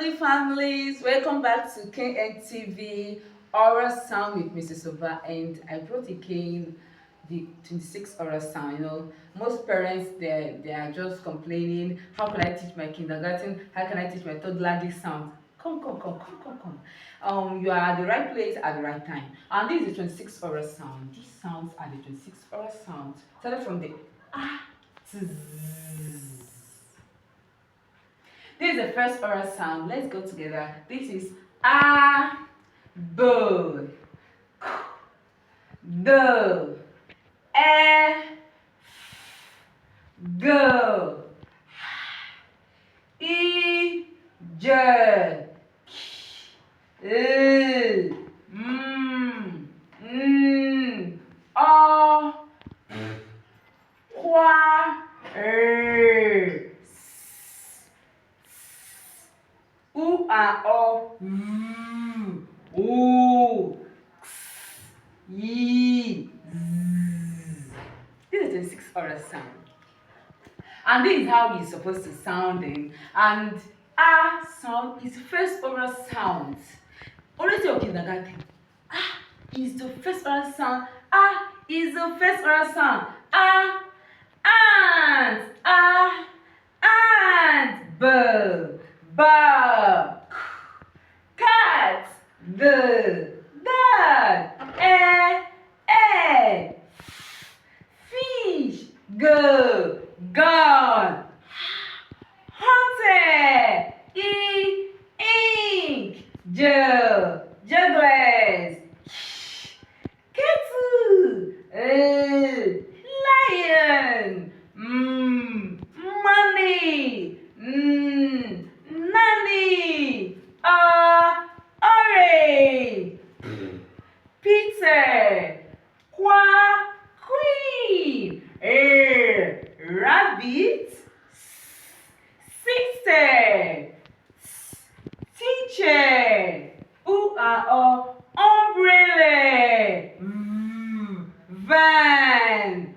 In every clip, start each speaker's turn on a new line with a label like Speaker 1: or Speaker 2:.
Speaker 1: lovely families, welcome back to KNTV oral sound with Mrs Uba, and I brought again the 26 oral sound. Most parents they are just complaining, how can I teach my kindergarten, how can I teach my toddler this sound? Come. You are at the right place at the right time. And this is the 26 oral sound. These sounds are the 26 oral sounds. Started from the ah to z. This is the first oral sound. Let's go together. This is a, b, d, e, g, I, j, k, l, o, kwa, r, u, a, o, u, x, y, z. This is the 26 oral sound. And this is how it's supposed to sound in. And a sound is first oral sound. Always your kindergarten. Ah is the first oral sound. Ah is the first oral sound. Ah, ant, b, cat, dog, fish, gone, hunted, ink, juglers, kettle, lion, money, nanny, orange, Peter, queen, rabbit, sister, teacher, umbrella, van,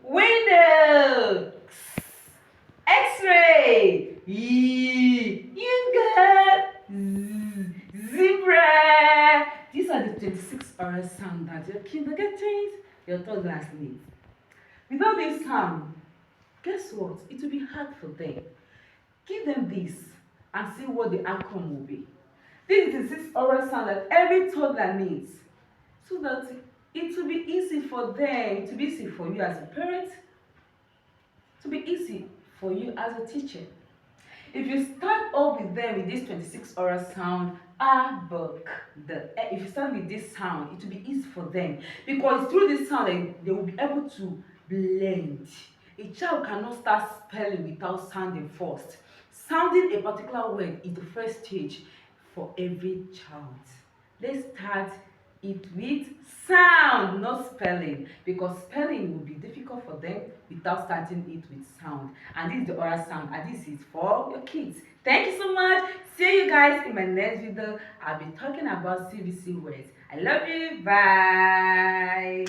Speaker 1: window, x-ray, you got zebra. These are the 26 oral sounds that your kindergarten, your toddlers need. Without this sound, guess what? It will be hard for them. Give them this and see what the outcome will be. This is the 6 oral sound that every toddler needs, so that it will be easy for them, it will be easy for you as a parent, to be easy for you as a teacher. If you start off with them with this 26 oral sound, if you start with this sound, it will be easy for them, because through this sound they will be able to blend. A child cannot start spelling without sounding first. Sounding a particular word is the first stage for every child. Let's start it with sound, not spelling, because spelling will be difficult for them without starting it with sound. And this is the oral sound, and this is for your kids. Thank you so much. See you guys in my next video. I'll be talking about CVC words. I love you. Bye.